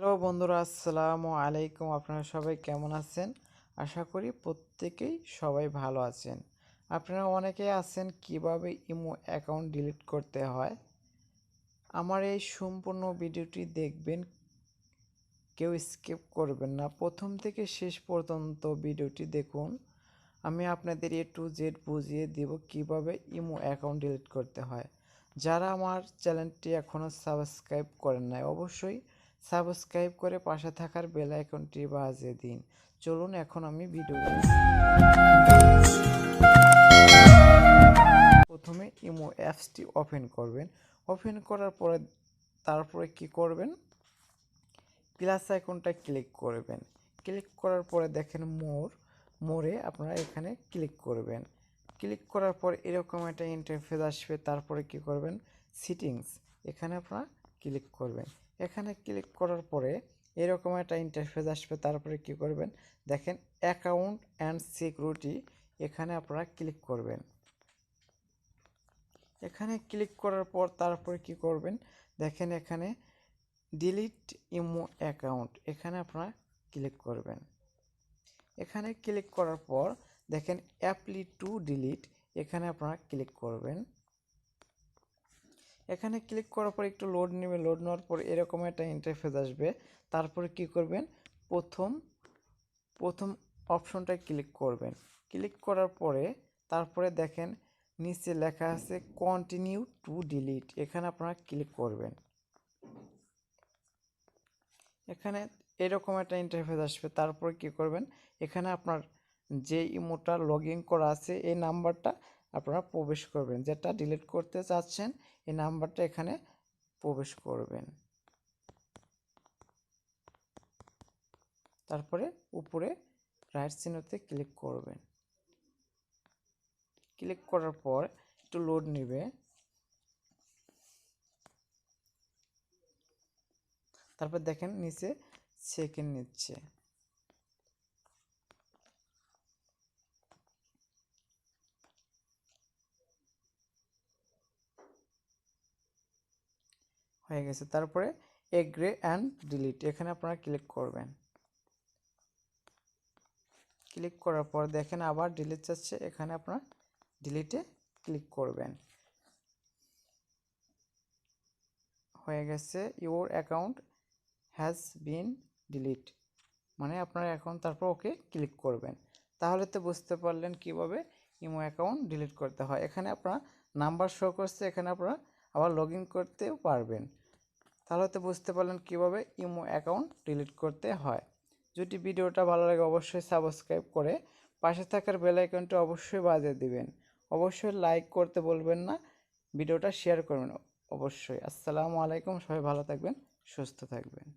Hello বন্ধুরা, আসসালামু আলাইকুম। আপনারা সবাই কেমন আছেন? আশা করি প্রত্যেকেই সবাই ভালো আছেন। আপনারা অনেকেই আছেন কিভাবে ইমো অ্যাকাউন্ট ডিলিট করতে হয়। আমার এই সম্পূর্ণ ভিডিওটি দেখবেন, কেউ স্কিপ করবেন না, প্রথম থেকে শেষ পর্যন্ত ভিডিওটি দেখুন। আমি আপনাদের A to Z বুঝিয়ে দেব কিভাবে ইমো অ্যাকাউন্ট ডিলিট করতে হয়। যারা আমার চ্যানেলটি এখনও সাবস্ক্রাইব করেন নাই, অবশ্যই সাবস্ক্রাইব করে পাশে থাকার বেল আইকনটি বাজিয়ে দিন। চলুন এখন আমি ভিডিওটি প্রথমে ইমো অ্যাপসটি ওপেন করবেন। ওপেন করার পরে তারপরে কি করবেন, প্লাস আইকনটা ক্লিক করবেন। ক্লিক করার পরে দেখেন মোরে আপনারা এখানে ক্লিক করবেন। ক্লিক করার পর এরকম একটা ইন্টারফেস আসবে। তারপরে কি করবেন, সেটিংস, এখানে আপনারা ক্লিক করবেন। এখানে ক্লিক করার পরে এরকম একটা ইন্টারফেস আসবে। তারপরে কি করবেন, দেখেন অ্যাকাউন্ট অ্যান্ড সিকিউরিটি, এখানে আপনারা ক্লিক করবেন। এখানে ক্লিক করার পর তারপরে কি করবেন, দেখেন এখানে ডিলিট ইমো অ্যাকাউন্ট, এখানে আপনারা ক্লিক করবেন। এখানে ক্লিক করার পর দেখেন অ্যাপ্লি টু ডিলিট, এখানে আপনারা ক্লিক করবেন। এখানে ক্লিক করার পর একটু লোড নেবে। লোড নেওয়ার পর এরকম একটা ইন্টারফেস আসবে। তারপরে কি করবেন, প্রথম অপশনটা ক্লিক করবেন। ক্লিক করার পরে তারপরে দেখেন নিচে লেখা আছে কন্টিনিউ টু ডিলিট, এখানে আপনারা ক্লিক করবেন। এখানে এরকম একটা ইন্টারফেস আসবে। তারপরে কি করবেন, এখানে আপনার যে ইমোটা লগ ইন করা আছে এই নাম্বারটা আপনারা প্রবেশ করবেন, যেটা ডিলিট করতে চাচ্ছেন এই নাম্বারটা এখানে প্রবেশ করবেন। তারপরে উপরে রাইট চিহ্নতে ক্লিক করবেন। ক্লিক করার পর একটু লোড নেবে। তারপর দেখেন নিচে সেকেন্ড নিচ্ছে। হয়ে গেছে। তারপরে এগ্রি অ্যান্ড ডিলিট, এখানে আপনারা ক্লিক করবেন। ক্লিক করার পর দেখেন আবার ডিলিট চাচ্ছে, এখানে আপনারা ডিলিটে ক্লিক করবেন। হয়ে গেছে, your account has been delete, মানে আপনার অ্যাকাউন্ট, তারপর ওকে ক্লিক করবেন। তাহলে তো বুঝতে পারলেন কিভাবে ইমো অ্যাকাউন্ট ডিলিট করতে হয়। এখানে আপনার নাম্বার শো করছে, এখানে আপনারা আবার লগ ইন করতেও পারবেন। তাহলে তো বুঝতে পারলেন কিভাবে ইমো অ্যাকাউন্ট ডিলিট করতে হয়। যদি ভিডিওটা ভালো লাগে অবশ্যই সাবস্ক্রাইব করে পাশে থাকার বেল আইকনটা অবশ্যই বাজিয়ে দিবেন। অবশ্যই লাইক করতে বলবেন না, ভিডিওটা শেয়ার করবেন অবশ্যই। আসসালামু আলাইকুম, সবাই ভালো থাকবেন, সুস্থ থাকবেন।